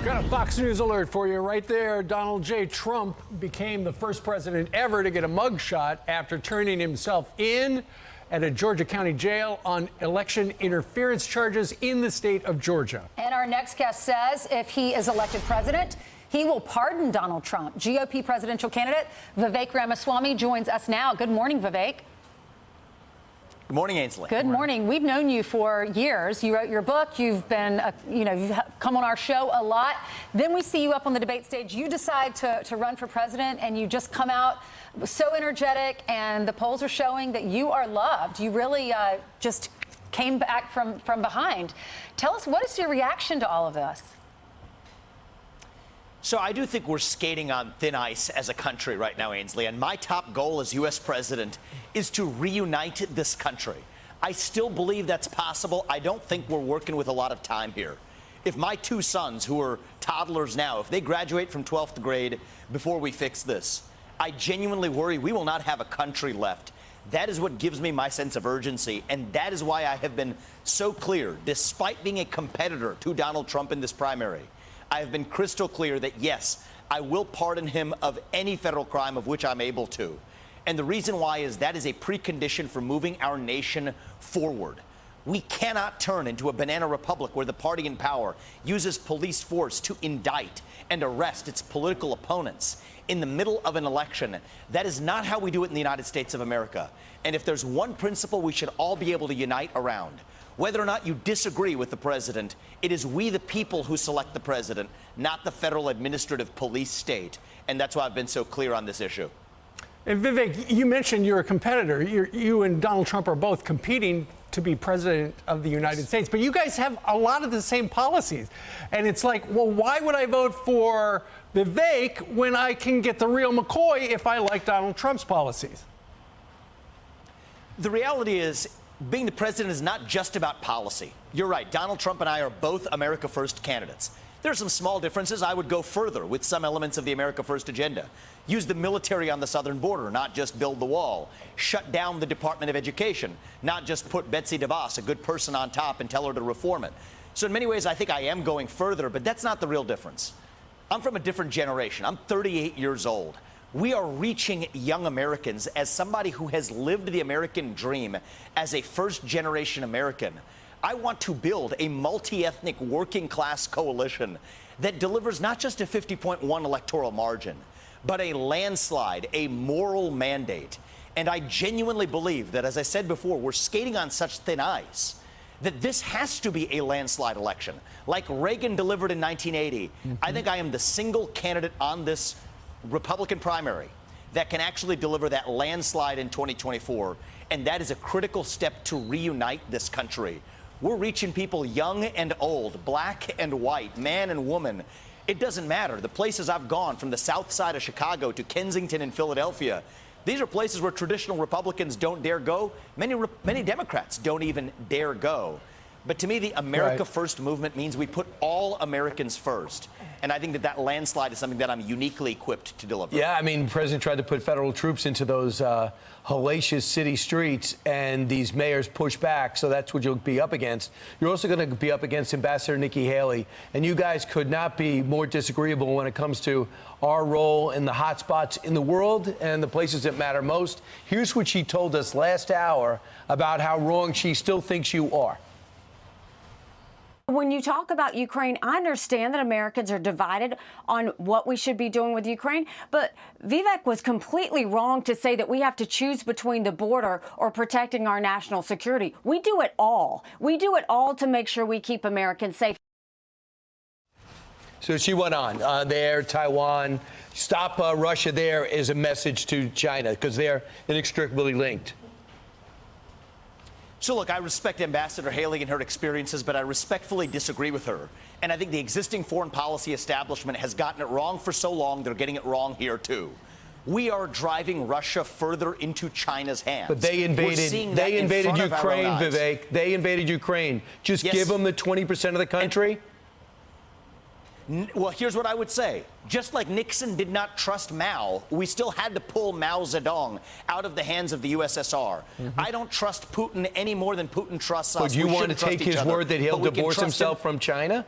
Got a Fox News alert for you right there. Donald J. Trump became the first president ever to get a mugshot after turning himself in at a Georgia County jail on election interference charges in the state of Georgia. And our next guest says if he is elected president, he will pardon Donald Trump. GOP presidential candidate Vivek Ramaswamy joins us now. Good morning, Vivek. Good morning, Ainsley. Good morning. We've known you for years. You wrote your book. You've been, you've come on our show a lot. Then we see you up on the debate stage. You decide to run for president, and you just come out so energetic, and the polls are showing that you are loved. You really just came back from behind. Tell us, what is your reaction to all of this? So I do think we're skating on thin ice as a country right now, Ainsley, and my top goal as U.S. president is to reunite this country. I still believe that's possible. I don't think we're working with a lot of time here. If my two sons, who are toddlers now, if they graduate from 12th grade before we fix this, I genuinely worry we will not have a country left. That is what gives me my sense of urgency, and that is why I have been so clear, despite being a competitor to Donald Trump in this primary. I have been crystal clear that, yes, I will pardon him of any federal crime of which I'm able to. And the reason why is that is a precondition for moving our nation forward. We cannot turn into a banana republic where the party in power uses police force to indict and arrest its political opponents in the middle of an election. That is not how we do it in the United States of America. And if there's one principle we should all be able to unite around, whether or not you disagree with the president, it is we the people who select the president, not the federal administrative police state. And that's why I've been so clear on this issue. And Vivek, you mentioned you're a competitor. You and Donald Trump are both competing to be president of the United States, but you guys have a lot of the same policies. And it's like, well, why would I vote for Vivek when I can get the real McCoy if I like Donald Trump's policies? The reality is, being the president is not just about policy. You're right. Donald Trump and I are both America First candidates. There are some small differences. I would go further with some elements of the America First agenda. Use the military on the southern border, not just build the wall. Shut down the Department of Education, not just put Betsy DeVos, a good person, on top and tell her to reform it. So in many ways, I think I am going further, but that's not the real difference. I'm from a different generation. I'm 38 years old. We are reaching young Americans as somebody who has lived the American dream as a first-generation American. I want to build a multi-ethnic working-class coalition that delivers not just a 50.1 electoral margin, but a landslide, a moral mandate. And I genuinely believe that, as I said before, we're skating on such thin ice that this has to be a landslide election. Like Reagan delivered in 1980, I think I am the single candidate on this Republican primary that can actually deliver that landslide in 2024, and that is a critical step to reunite this country. We're reaching people young and old, black and white, man and woman. It doesn't matter. The places I've gone, from the south side of Chicago to Kensington and Philadelphia, these are places where traditional Republicans don't dare go. Many Democrats don't even dare go. But to me, the America First movement means we put all Americans first. And I think that that landslide is something that I'm uniquely equipped to deliver. Yeah, I mean, the president tried to put federal troops into those hellacious city streets, and these mayors push back, so that's what you'll be up against. You're also going to be up against Ambassador Nikki Haley, and you guys could not be more disagreeable when it comes to our role in the hot spots in the world and the places that matter most. Here's what she told us last hour about how wrong she still thinks you are. When you talk about Ukraine, I understand that Americans are divided on what we should be doing with Ukraine, but Vivek was completely wrong to say that we have to choose between the border or protecting our national security. We do it all. We do it all to make sure we keep Americans safe. So she went on there, Taiwan, stop Russia there is a message to China because they're inextricably linked. So, look, I respect Ambassador Haley and her experiences, but I respectfully disagree with her. And I think the existing foreign policy establishment has gotten it wrong for so long, they're getting it wrong here, too. We are driving Russia further into China's hands. But they invaded Ukraine, Vivek. They invaded Ukraine. Just give them the 20% of the country? Well, here's what I would say. Just like Nixon did not trust Mao, we still had to pull Mao Zedong out of the hands of the USSR. I don't trust Putin any more than Putin trusts us. But you want to take his word that he'll divorce himself from China?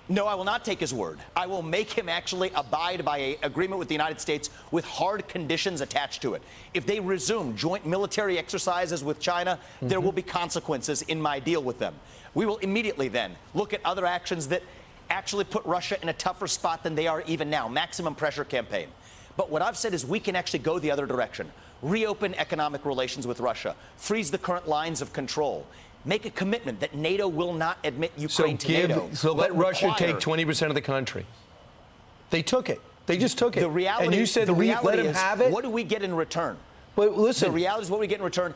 No, I will not take his word. I will make him actually abide by an agreement with the United States with hard conditions attached to it. If they resume joint military exercises with China, there will be consequences in my deal with them. We will immediately then look at other actions that actually put Russia in a tougher spot than they are even now, maximum pressure campaign. But what I've said is we can actually go the other direction, reopen economic relations with Russia, freeze the current lines of control, make a commitment that NATO will not admit Ukraine to NATO. So let Russia take 20% of the country. They took it. They just took it. The reality, and you said the reality let him is, have it? what do we get in return? But listen. The reality is what we get in return.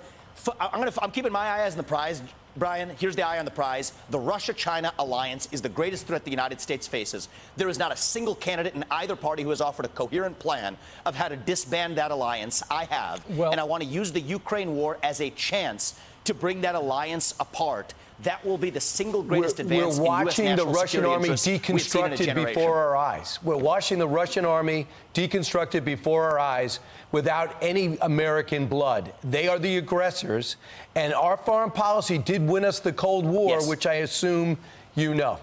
I'm keeping my eye on the prize, Brian. Here's the eye on the prize. The Russia-China alliance is the greatest threat the United States faces. There is not a single candidate in either party who has offered a coherent plan of how to disband that alliance. I have. And I want to use the Ukraine war as a chance to bring that alliance apart. That will be the single greatest advance in U.S. national security interests we've seen in a generation. We're watching the Russian army deconstructed before our eyes. We're watching the Russian army deconstructed before our eyes without any American blood. They are the aggressors, and our foreign policy did win us the Cold War, which I assume you know.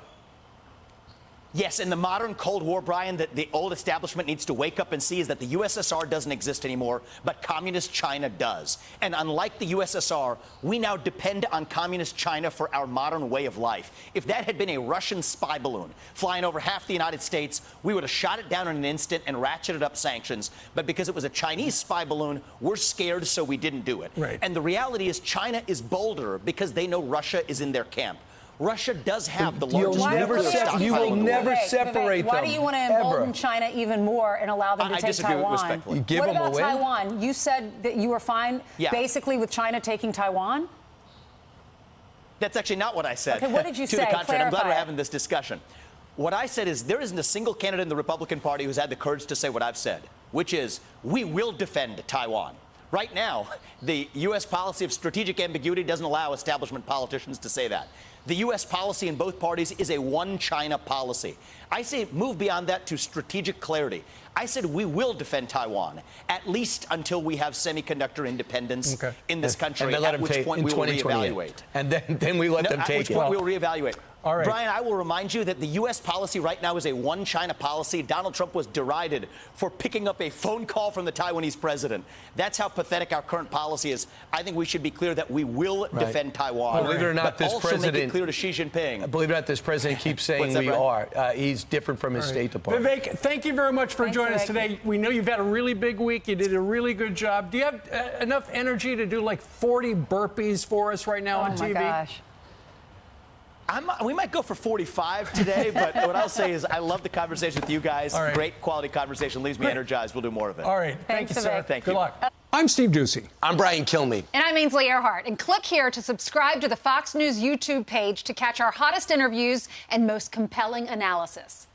Yes, in the modern Cold War, Brian, that the old establishment needs to wake up and see is that the USSR doesn't exist anymore, but communist China does. And unlike the USSR, we now depend on communist China for our modern way of life. If that had been a Russian spy balloon flying over half the United States, we would have shot it down in an instant and ratcheted up sanctions. But because it was a Chinese spy balloon, we're scared, so we didn't do it. Right. And the reality is China is bolder because they know Russia is in their camp. Russia does have the largest nuclear stockpile You will in the world. never separate them. Why do you want to embolden China even more and allow them to take disagree Taiwan? respectfully. You give what them about a win? Taiwan? You said that you were fine basically with China taking Taiwan? That's actually not what I said. Okay, what did you to say? the contrary, I'm glad Clarify we're it. having this discussion. What I said is there isn't a single candidate in the Republican Party who's had the courage to say what I've said, which is we will defend Taiwan. Right now, the U.S. policy of strategic ambiguity doesn't allow establishment politicians to say that. The U.S. policy in both parties is a one China policy. I say move beyond that to strategic clarity. I said we will defend Taiwan, at least until we have semiconductor independence in this country, at which point we will reevaluate. And then we let them take it. At which point we'll reevaluate. All right. Brian, I will remind you that the U.S. policy right now is a one China policy. Donald Trump was derided for picking up a phone call from the Taiwanese president. That's how pathetic our current policy is. I think we should be clear that we will defend Taiwan. Believe it or not, but this also president, make it clear to Xi Jinping. Believe it or not, this president keeps saying we are. He's different from his State Department. Vivek, thank you very much for joining us today. We know you've had a really big week. You did a really good job. Do you have enough energy to do like 40 burpees for us right now on TV? Oh, my gosh. We might go for 45 today, but what I'll say is I love the conversation with you guys. All right. Great quality conversation. Leaves me energized. We'll do more of it. All right. Thank Thanks, you, sir. Vivek. Thank Good you. luck. I'm Steve Ducey. I'm Brian Kilmeade. And I'm Ainsley Earhart. And click here to subscribe to the Fox News YouTube page to catch our hottest interviews and most compelling analysis.